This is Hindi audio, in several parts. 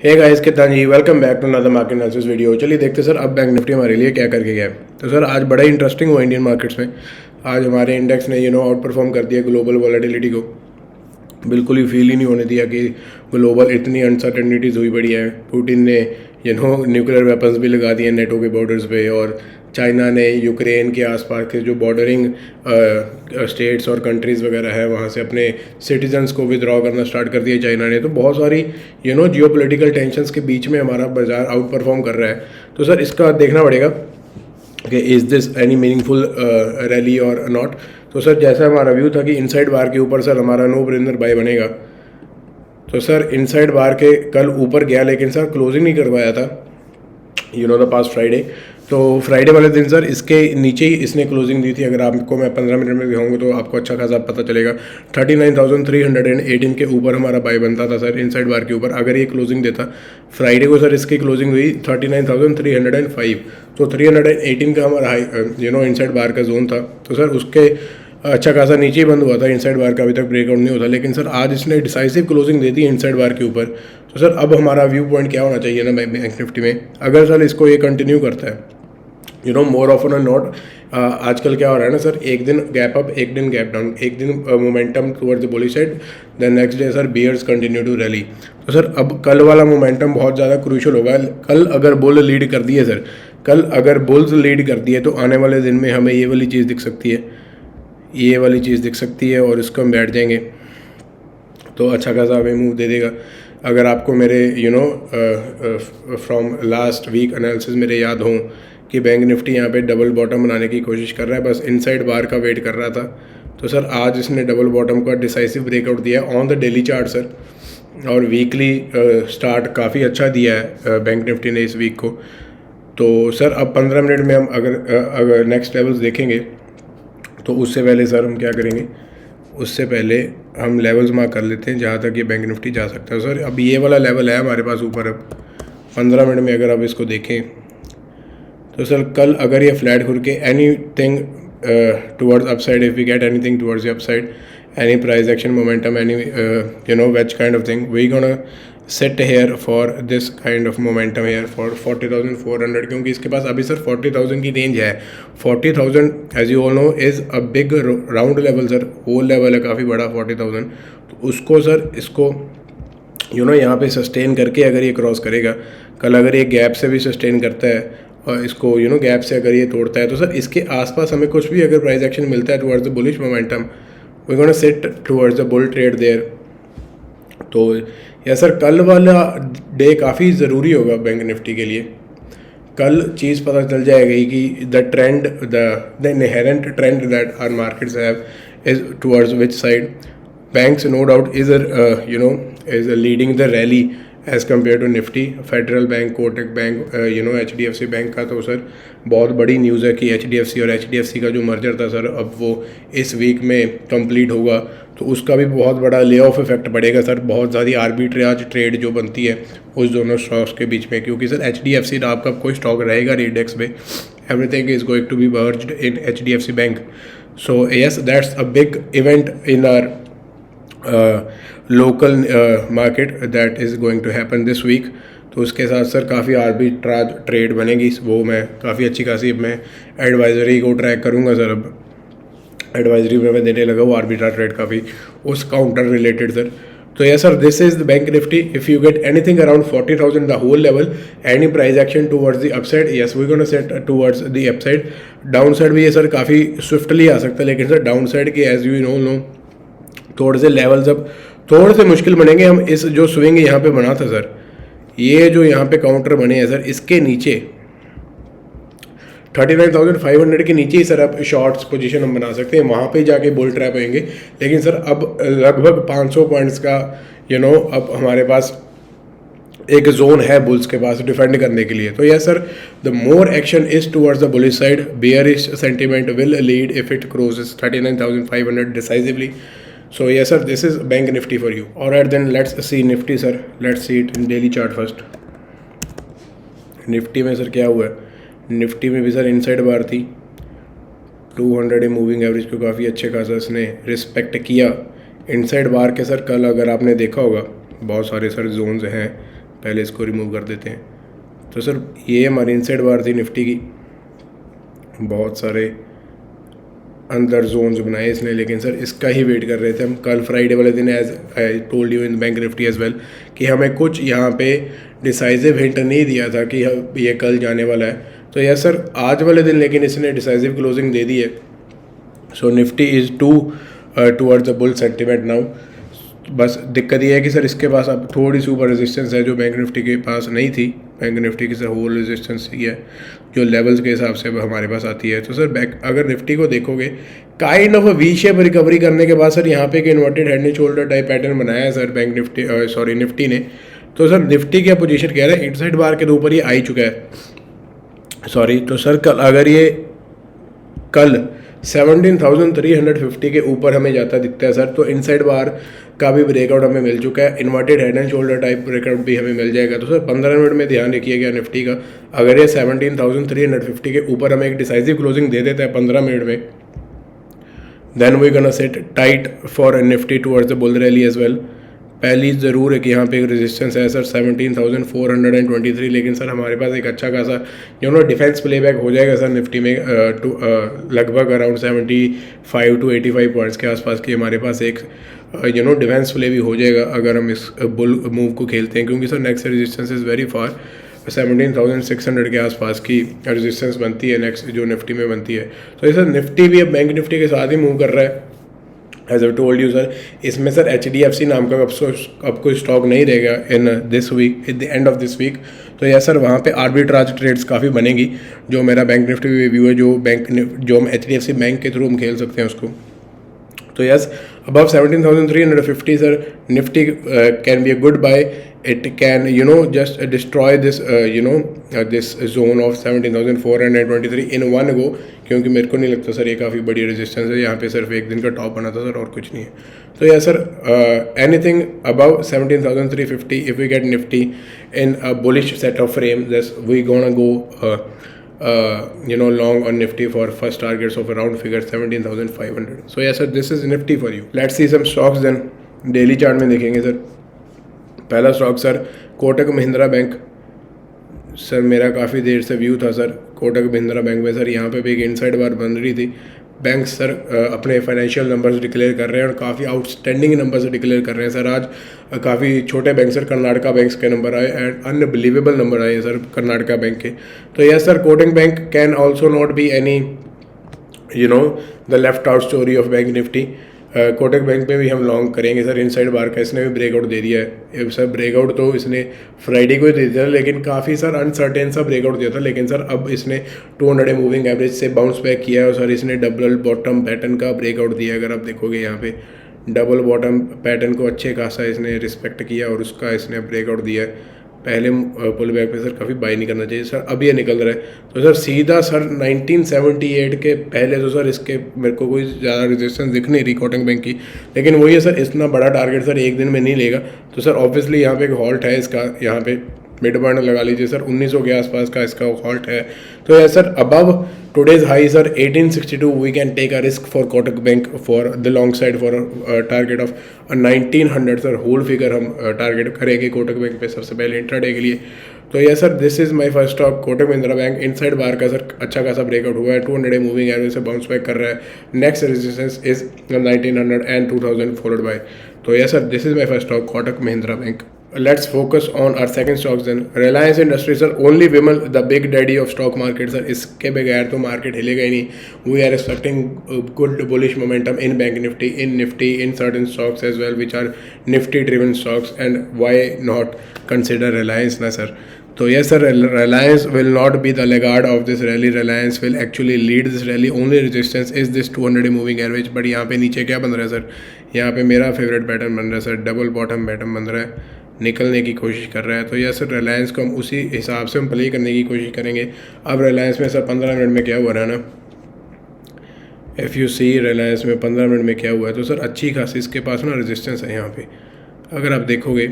हे गाइस, कितना जी welcome back to another market analysis video. चलिए देखते हैं सर अब बैंक निफ्टी हमारे लिए क्या करके गया है। तो सर आज बड़ा इंटरेस्टिंग हुआ इंडियन मार्केट्स में। आज हमारे इंडेक्स ने आउट परफॉर्म कर दिया ग्लोबल वॉलेटिलिटी को। बिल्कुल ही फील ही नहीं होने दिया कि ग्लोबल इतनी अनसर्टेनिटीज़ हुई पड़ी है। पुतिन ने न्यूक्लियर वेपन्स भी लगा दिए नेटो के बॉर्डर्स पे, और चाइना ने यूक्रेन के आसपास के जो बॉर्डरिंग स्टेट्स और कंट्रीज़ वगैरह है वहाँ से अपने सिटीजन्स को विदड्रॉ करना स्टार्ट कर दिया चाइना ने। तो बहुत सारी जियोपॉलिटिकल टेंशंस के बीच में हमारा बाजार आउट परफॉर्म कर रहा है। तो सर इसका देखना पड़ेगा कि is this any meaningful rally और नॉट। तो सर जैसा हमारा व्यू था कि इनसाइड बार के ऊपर सर हमारा नो ब्रेनर बाय बनेगा। तो सर इनसाइड बार के कल ऊपर गया, लेकिन सर क्लोजिंग नहीं कर पाया था द पास्ट फ्राइडे। तो फ्राइडे वाले दिन सर इसके नीचे ही इसने क्लोजिंग दी थी। अगर आपको मैं 15 मिनट में दिखाऊंगा तो आपको अच्छा खासा पता चलेगा। 39,318 के ऊपर हमारा बाय बनता था सर इनसाइड बार के ऊपर अगर ये क्लोजिंग देता। फ्राइडे को सर इसकी क्लोजिंग हुई 39,305। तो 318 का हमारा हाई इनसाइड बार का जोन था। तो सर उसके अच्छा खासा नीचे ही बंद हुआ था। इनसाइड बार का अभी तक ब्रेकआउट नहीं होता, लेकिन सर आज इसने डिसाइसिव क्लोजिंग दे दी इनसाइड बार के ऊपर। तो सर अब हमारा व्यू पॉइंट क्या होना चाहिए ना बैंक निफ्टी में, अगर सर इसको ये कंटिन्यू करता है मोर ऑफ ऑन नॉट। आजकल क्या हो रहा है ना सर, एक दिन गैप अप, एक दिन गैप डाउन, एक दिन momentum towards the bullish side, then next day sir bears continue to rally. तो सर अब कल वाला मोमेंटम बहुत ज़्यादा क्रूशियल होगा। कल अगर बुल लीड कर दिए सर, कल अगर बुल्स लीड कर दिए तो आने वाले दिन में हमें ये वाली चीज़ दिख सकती है, ये वाली चीज़ दिख सकती है, और इसको हम बैठ जाएंगे तो अच्छा खासा हमें मूव दे देगा। अगर आपको मेरे फ्रॉम लास्ट वीक एनालिसिस मेरे याद हों कि बैंक निफ्टी यहाँ पे डबल बॉटम बनाने की कोशिश कर रहा है, बस इनसाइड बार का वेट कर रहा था। तो सर आज इसने डबल बॉटम का डिसाइसिव ब्रेकआउट दिया on the daily chart sir, और वीकली स्टार्ट काफ़ी अच्छा दिया है बैंक निफ्टी ने इस वीक को। तो सर अब 15 मिनट में हम अगर नेक्स्ट लेवल्स देखेंगे तो उससे पहले सर हम क्या करेंगे, उससे पहले हम लेवल्स मार्क कर लेते हैं जहाँ तक ये बैंक निफ्टी जा सकता है। सर अब ये वाला लेवल है हमारे पास ऊपर। अब 15 मिनट में अगर आप इसको देखें तो सर कल अगर ये फ्लैट खुल के anything towards upside, if we get anything towards the upside, any price action momentum, any which kind of thing, we gonna sit here for this kind of momentum here for 40,400, क्योंकि इसके पास अभी सर 40,000 की रेंज है। 40,000 as you all know is a big round level sir, whole level है काफ़ी बड़ा 40,000। तो उसको सर इसको यहाँ पे सस्टेन करके अगर ये क्रॉस करेगा, कल अगर ये गैप से भी सस्टेन करता है और इसको गैप से अगर ये तोड़ता है, तो सर इसके आसपास हमें कुछ भी अगर प्राइस एक्शन मिलता है towards the bullish momentum, we gonna sit towards the bull trade there. तो या सर कल वाला डे काफ़ी ज़रूरी होगा बैंक निफ्टी के लिए। कल चीज़ पता चल जाएगी कि the trend, the inherent trend that our markets have is towards which side. Banks no doubt is is leading the rally as compare to Nifty. Federal bank, Kotak bank, HDFC bank का तो सर बहुत बड़ी न्यूज़ है कि HDFC और HDFC का जो मर्जर था सर अब वो इस वीक में कंप्लीट होगा। तो उसका भी बहुत बड़ा ले ऑफ इफेक्ट पड़ेगा सर। बहुत ज़्यादा आर्बिट्रेज ट्रेड जो बनती है उस दोनों स्टॉक्स के बीच में, क्योंकि सर HDFC का आपका कोई स्टॉक रहेगा इंडेक्स में, everything is going to be merged in HDFC bank. So yes, that's a big event in our local market that is going to happen this week. तो उसके साथ सर काफ़ी आर्बिट्राज ट्रेड बनेगी, वो मैं काफ़ी अच्छी खासी मैं एडवाइजरी को ट्रैक करूँगा सर। अब एडवाइजरी में मैं देने लगा वो आर्बिट्राज ट्रेड काफ़ी उस काउंटर रिलेटेड सर। तो yes sir, this is the bank Nifty. If you get anything around 40,000 the whole level, any price action towards the upside, yes we gonna set towards the upside. Down side भी ये सर काफ़ी स्विफ्टली आ सकता है, लेकिन सर डाउन साइड के एज यू नो थोड़े से लेवल्स अब थोड़े से मुश्किल बनेंगे। हम इस जो स्विंग यहाँ पे बना था सर, ये जो यहाँ पे काउंटर बने हैं सर, इसके नीचे 39,500 के नीचे ही सर अब शॉर्ट्स पोजीशन हम बना सकते हैं, वहाँ पे जाके बुल ट्रैप होंगे। लेकिन सर अब लगभग 500 पॉइंट्स का अब हमारे पास एक जोन है बुल्स के पास डिफेंड करने के लिए। तो yes sir, the more action is towards the bullish side, bearish sentiment will lead if it crosses 39,500 decisively. So yes sir, this is bank nifty for you. Alright then, let's see nifty sir. Let's see it in daily chart first. Nifty में सर क्या हुआ है, निफ्टी में भी सर इनसाइड बार थी। 200 मूविंग एवरेज को काफ़ी अच्छे खासा इसने रिस्पेक्ट किया। इनसाइड बार के सर कल अगर आपने देखा होगा बहुत सारे सर जोन्स हैं पहले इसको रिमूव कर देते हैं। तो सर ये हमारी इनसाइड बार थी निफ्टी की, बहुत सारे अंदर जोन्स बनाए इसने, लेकिन सर इसका ही वेट कर रहे थे हम कल फ्राइडे वाले दिन, as I told you in bank Nifty as well, कि हमें कुछ यहाँ पे डिसाइसिव हिंट नहीं दिया था कि ये कल जाने वाला है। तो यस सर आज वाले दिन लेकिन इसने डिसाइसिव क्लोजिंग दे दी है। So Nifty is towards the bull sentiment now. बस दिक्कत ये है कि सर इसके पास अब थोड़ी सी ऊपर रेजिस्टेंस है जो बैंक निफ्टी के पास नहीं थी। बैंक निफ्टी की सर होल रेजिस्टेंस ही है जो लेवल्स के हिसाब से हमारे पास आती है। तो सर अगर निफ्टी को देखोगे kind of a V shape recovery करने के बाद सर यहाँ पे एक inverted head and shoulder type pattern बनाया है सर बैंक निफ्टी निफ्टी ने। तो सर निफ्टी क्या पोजीशन कह रहा है, इनसाइड बार के ऊपर ये आ ही चुका है। तो सर अगर ये कल 17,350 के ऊपर हमें जाता दिखता है सर, तो इनसाइड बार का भी ब्रेकआउट हमें मिल चुका है, inverted head and shoulder type breakout भी हमें मिल जाएगा। तो सर 15 मिनट में ध्यान रखिएगा निफ्टी का, अगर ये 17,350 के ऊपर हमें एक डिसाइसिव क्लोजिंग दे देता है 15 मिनट में, then we gonna sit tight for Nifty towards the bull rally as well. पहली ज़रूर है कि यहाँ पे एक रेजिस्टेंस है सर 17,423, लेकिन सर हमारे पास एक अच्छा खासा डिफेंस प्लेबैक हो जाएगा सर निफ्टी में लगभग अराउंड 75 to 85 पॉइंट्स के आसपास की हमारे पास एक डिफेंस प्ले भी हो जाएगा अगर हम इस बुल मूव को खेलते हैं, क्योंकि sir next resistance is very far 17,600 के आसपास की रेजिस्टेंस बनती है नेक्स्ट जो निफ्टी में बनती है। तो सर निफ्टी भी अब बैंक निफ्टी के साथ ही मूव कर रहा है as I told you sir. इसमें सर HDFC नाम का अब कोई स्टॉक नहीं रहेगा in this week, at the end of this week. तो यस सर वहाँ पे आर्बिट्राज ट्रेड्स काफ़ी बनेगी, जो मेरा बैंक निफ्टी व्यू है, जो हम HDFC बैंक के थ्रू हम खेल सकते हैं उसको। तो yes above 17,350 sir Nifty can be a good buy. It can just destroy this this zone of 17,423 in one go, क्योंकि मेरे को नहीं लगता सर ये काफ़ी बड़ी रेजिस्टेंस है, यहाँ पे सिर्फ एक दिन का टॉप बना था सर और कुछ नहीं है। तो yes sir anything above 17,350 if we get Nifty in a bullish set of frame, this we gonna go long on Nifty for first targets of around figure 17,500. So yes sir, this is Nifty for you. Let's see some stocks then. Daily chart में देखेंगे सर। पहला stock sir Kotak Mahindra bank. Sir मेरा काफ़ी देर से व्यू था सर कोटक महिंद्रा बैंक में, सर यहाँ पे भी एक इनसाइड बार बन रही थी। बैंक सर अपने फाइनेंशियल नंबर्स डिक्लेयर कर रहे हैं और काफ़ी आउटस्टैंडिंग नंबर्स डिक्लेयर कर रहे हैं सर। आज काफ़ी छोटे बैंक सर कर्नाटका बैंक के नंबर आए एंड अनबिलीवेबल नंबर आए सर कर्नाटका बैंक के। तो yes sir Kotak bank can also not be any the left out story of bank Nifty. Kotak bank पे भी हम लॉन्ग करेंगे सर। इनसाइड बार का इसने भी ब्रेकआउट दे दिया है सर। ब्रेकआउट तो इसने फ्राइडे को ही दे दिया था, लेकिन काफ़ी सर अनसर्टेन सा ब्रेकआउट दिया था, लेकिन सर अब इसने 200 मूविंग एवरेज से बाउंस बैक किया है और सर इसने डबल बॉटम पैटर्न का ब्रेकआउट दिया है। अगर आप देखोगे यहाँ पे डबल बॉटम पैटर्न को अच्छे खासा इसने रिस्पेक्ट किया और उसका इसने ब्रेकआउट दिया है। पहले पुल बैक पे सर काफ़ी बाई नहीं करना चाहिए सर, अब ये निकल रहा है। तो सर सीधा सर 1978 के पहले तो सर इसके मेरे को कोई ज़्यादा रेजिस्टेंस दिख नहीं रही कोटक बैंक की, लेकिन वही है सर इतना बड़ा टारगेट सर एक दिन में नहीं लेगा। तो सर ऑब्वियसली यहाँ पे एक हॉल्ट है इसका, यहाँ पे मिड पॉइंट लगा लीजिए सर 1900 के आसपास का इसका हॉल्ट है। तो यह sir above today's high sir 1862 we can take a risk for Kotak bank for the long side for target of 1900 sir whole figure हम टारगेट करेंगे कोटक बैंक पे सबसे पहले इंट्राडे के लिए। तो यह sir this is my first stock Kotak Mahindra bank. Inside bar का सर अच्छा खासा ब्रेकआउट हुआ है, 200 मूविंग एवरेज से बाउंस बैक कर रहा है। Next resistance is 1900 and 2000 followed by. तो यह sir this is my first stock Kotak Mahindra bank. Let's focus on our second stocks then. Reliance Industries sir, only Vimal the big daddy of stock market sir, इसके बगैर तो मार्केट हिलेगा ही नहीं। We are expecting good bullish momentum in bank nifty, in certain stocks as well which are nifty driven stocks, and why not consider Reliance ना sir। तो yes sir, Reliance will not be the laggard of this rally. Reliance will actually lead this rally. Only resistance is this 200 moving average। But यहाँ पे नीचे क्या बन रहा है सर, यहाँ पे मेरा फेवरेट पैटर्न बन रहा है सर, डबल बॉटम पैटर्न बन रहा है, निकलने की कोशिश कर रहा है। तो यह सर रिलायंस को हम उसी हिसाब से हम प्ले करने की कोशिश करेंगे। अब रिलायंस में सर 15 मिनट में क्या हुआ है ना, इफ़ यू सी रिलायंस में 15 मिनट में क्या हुआ है, तो सर अच्छी खासी इसके पास ना रेजिस्टेंस है यहाँ पे। अगर आप देखोगे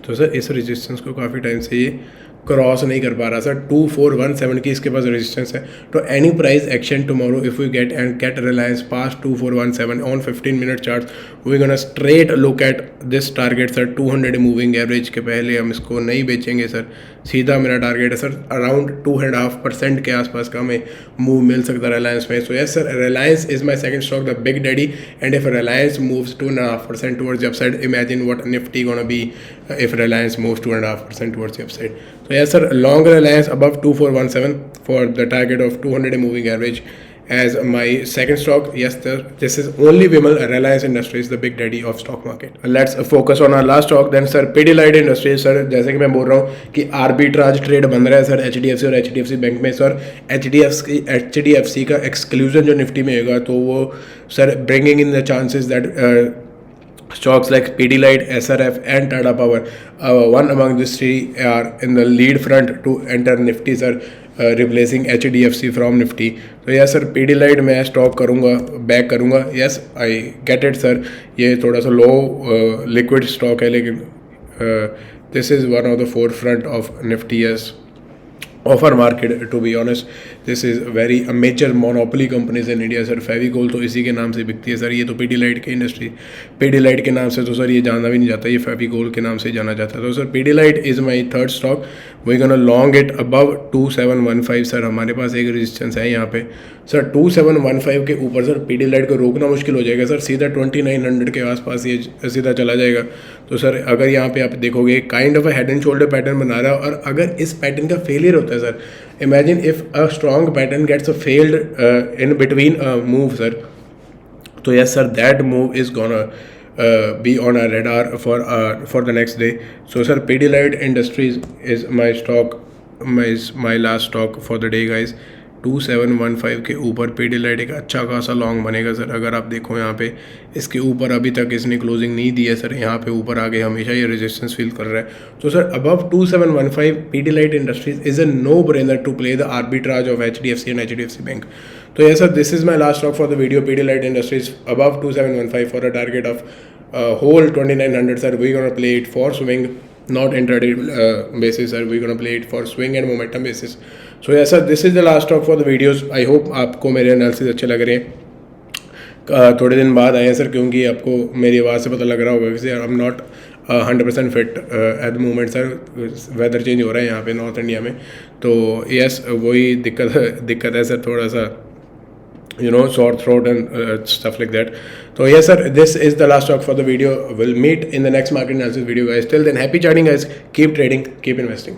तो सर इस रेजिस्टेंस को काफ़ी टाइम से ये क्रॉस नहीं कर पा रहा सर, 2417 की इसके पास रेजिस्टेंस है। तो any price action tomorrow if we get Reliance past 2417 on 15 minute chart, we gonna straight look at this target sir 200 moving average के पहले हम इसको नहीं बेचेंगे सर। सीधा मेरा टारगेट है सर अराउंड 2.5% के आसपास का हमें मूव मिल सकता है रिलायंस में। So yes sir, Reliance is my second stock, the big daddy, and if Reliance moves 2.5% towards the upside, imagine what Nifty gonna be if Reliance moves 2.5% towards the upside. So yes sir, long Reliance above 2417 for the target of 200 moving average as my second stock. Yes sir, this is only Vimal, Reliance Industries, the big daddy of stock market. Let's focus on our last stock then sir, Pidilite Industries sir। जैसे कि मैं बोल रहा हूँ कि आर्बिट्राज ट्रेड बन रहा है सर HDFC और HDFC बैंक में सर। HDFC का एक्सक्लूजन जो निफ्टी में होगा तो वो sir bringing in the chances that stocks like Pidilite, SRF and Tata Power, one among these three are in the lead front to enter Nifty sir, replacing HDFC from Nifty. तो यस सर Pidilite मैं स्टॉक करूँगा, बैक करूँगा। Yes I get it sir, ये थोड़ा सा लो लिक्विड स्टॉक है लेकिन this is one of the four front of Nifty yes offer market. To be honest this is very major monopoly companies in India sir. Fevicol तो इसी के नाम से बिकती है सर, ये तो Pidilite की इंडस्ट्री, Pidilite के नाम से तो सर ये जाना भी नहीं जाता, ये फेविकोल के नाम से जाना जाता है। तो sir Pidilite is my third stock, we gonna long it above 2715 sir. हमारे पास एक रेजिस्टेंस है यहाँ पे सर 2715 के ऊपर सर Pidilite को रोकना मुश्किल हो जाएगा सर, सीधा 2900 के आसपास ये सीधा चला जाएगा। तो सर अगर यहाँ पे आप देखोगे kind of a head and shoulder pattern बना रहा है, और अगर इस पैटर्न का फेलियर होता है sir, imagine if a strong pattern gets a failed in between move sir, तो yes sir that move is gonna be on our radar for the next day. So sir, Pidilite Industries is my stock, my last stock for the day guys। 2715 के ऊपर Pidilite एक अच्छा खासा लॉन्ग बनेगा सर। अगर आप देखो यहाँ पे इसके ऊपर अभी तक इसने क्लोजिंग नहीं दी है सर, यहाँ पे ऊपर आगे हमेशा ये रेजिस्टेंस फील कर रहा है। तो sir above 2715 Pidilite Industries is a no brainer to play the arbitrage of HDFC and HDFC bank. तो yes sir, this is my last stock for the video, Pidilite Industries above 2715 for a target of whole 2900 sir। We're gonna play it for swing, not intraday basis sir, we're gonna play it for swing and momentum basis। So yes sir, this is the last talk for the videos। I hope आपको मेरे एनालिसिस अच्छे लग रहे हैं। थोड़े दिन बाद आए हैं सर, क्योंकि आपको मेरी आवाज़ से पता लग रहा होगा कि I am not 100% fit at the moment sir. Weather change हो रहा है यहाँ पे नॉर्थ इंडिया में, तो यस वही दिक्कत है सर, थोड़ा सा sore throat and stuff like that। So yes sir, this is the last talk for the video। We'll meet in the next market analysis video guys। Till then, happy charting guys, keep trading, keep investing।